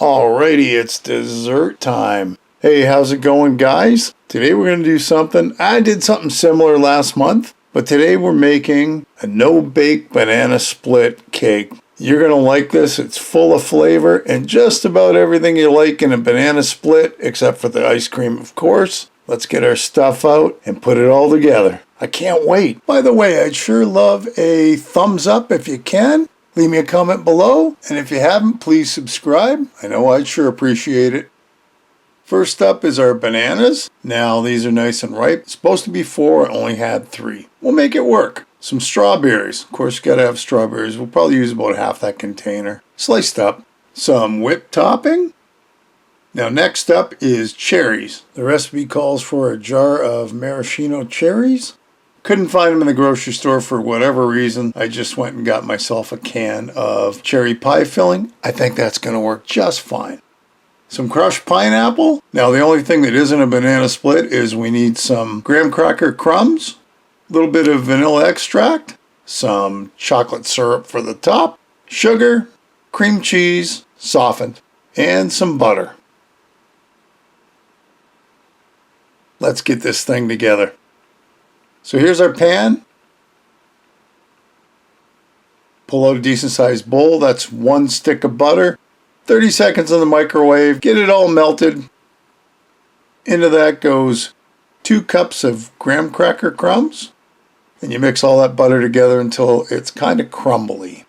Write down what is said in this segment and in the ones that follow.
Alrighty, it's dessert time. Hey, how's it going, guys? Today we're going to do something. I did something similar last month, but today we're making a no-bake banana split cake. You're going to like this. It's full of flavor and just about everything you like in a banana split, except for the ice cream, of course. Let's get our stuff out and put it all together. I can't wait. By the way, I'd sure love a thumbs up if you can. Leave me a comment below, and if you haven't, please subscribe. I know I'd sure appreciate it. First up is our bananas. Now, these are nice and ripe. It's supposed to be 4, I only had 3. We'll make it work. Some strawberries. Of course, you gotta have strawberries. We'll probably use about half that container. Sliced up. Some whipped topping. Now, next up is cherries. The recipe calls for a jar of maraschino cherries. Couldn't find them in the grocery store for whatever reason. I just went and got myself a can of cherry pie filling. I think that's going to work just fine. Some crushed pineapple. Now the only thing that isn't a banana split is we need some graham cracker crumbs, a little bit of vanilla extract, some chocolate syrup for the top, sugar, cream cheese, softened, and some butter. Let's get this thing together. So here's our pan. Pull out a decent sized bowl. That's 1 stick of butter. 30 seconds in the microwave. Get it all melted. Into that goes 2 cups of graham cracker crumbs. And you mix all that butter together until it's kind of crumbly.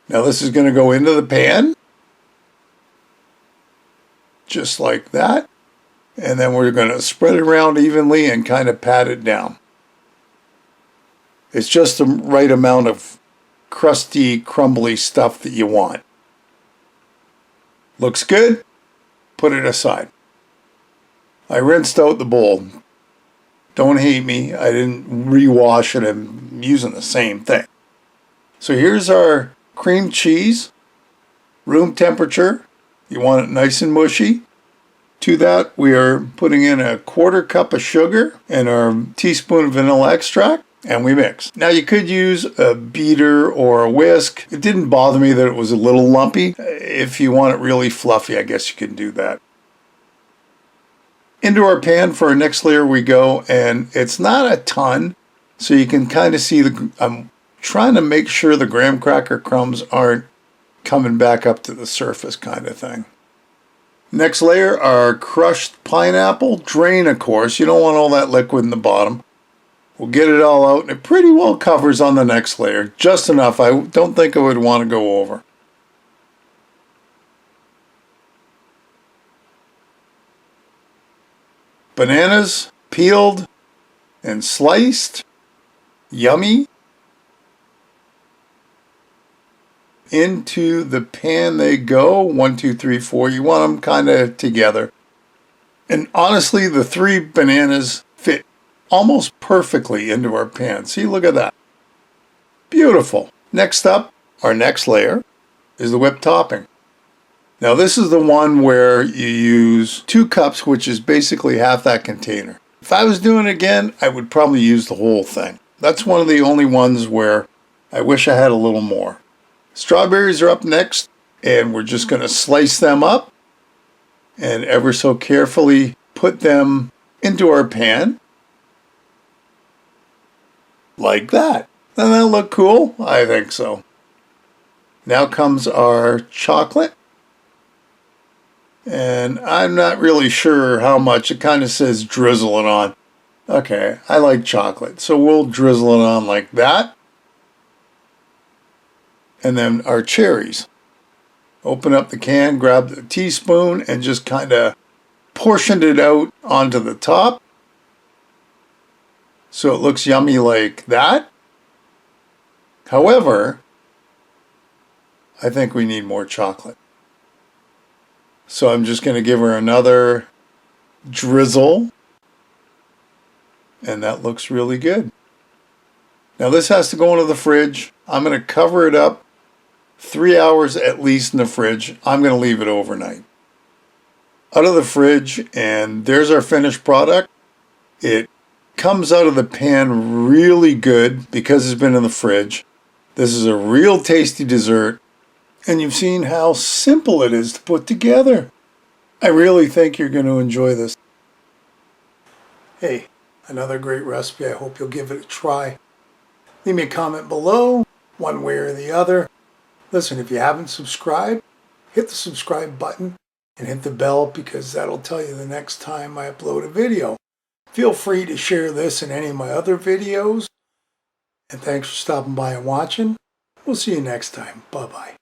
Now this is going to go into the pan. Just like that. And then we're going to spread it around evenly and kind of pat it down. It's just the right amount of crusty, crumbly stuff that you want. Looks good. Put it aside. I rinsed out the bowl. Don't hate me. I didn't rewash it. I'm using the same thing. So here's our cream cheese. Room temperature. You want it nice and mushy. To that, we are putting in a 1/4 cup of sugar and our teaspoon of vanilla extract, and we mix. Now, you could use a beater or a whisk. It didn't bother me that it was a little lumpy. If you want it really fluffy, I guess you can do that. Into our pan for our next layer we go, and it's not a ton, so you can kind of see I'm trying to make sure the graham cracker crumbs aren't coming back up to the surface kind of thing. Next layer are crushed pineapple. Drain, of course. You don't want all that liquid in the bottom. We'll get it all out, and it pretty well covers on the next layer. Just enough. I don't think I would want to go over. Bananas, peeled and sliced. Yummy. Into the pan they go. 1, 2, 3, 4. You want them kind of together. And honestly, the 3 bananas fit almost perfectly into our pan. See, look at that. Beautiful. Next up, our next layer is the whipped topping. Now this is the one where you use 2 cups, which is basically half that container. If I was doing it again, I would probably use the whole thing. That's one of the only ones where I wish I had a little more. Strawberries are up next, and we're just going to slice them up and ever so carefully put them into our pan. Like that. Doesn't that look cool? I think so. Now comes our chocolate. And I'm not really sure how much. It kind of says drizzle it on. Okay, I like chocolate, so we'll drizzle it on like that. And then our cherries. Open up the can, grab the teaspoon, and just kind of portioned it out onto the top. So it looks yummy like that. However, I think we need more chocolate. So I'm just going to give her another drizzle. And that looks really good. Now this has to go into the fridge. I'm going to cover it up 3 hours at least in the fridge. I'm going to leave it overnight. Out of the fridge, and there's our finished product. It comes out of the pan really good because it's been in the fridge. This is a real tasty dessert, and you've seen how simple it is to put together. I really think you're going to enjoy this. Hey, another great recipe. I hope you'll give it a try. Leave me a comment below, one way or the other. Listen, if you haven't subscribed, hit the subscribe button and hit the bell, because that'll tell you the next time I upload a video. Feel free to share this and any of my other videos. And thanks for stopping by and watching. We'll see you next time. Bye-bye.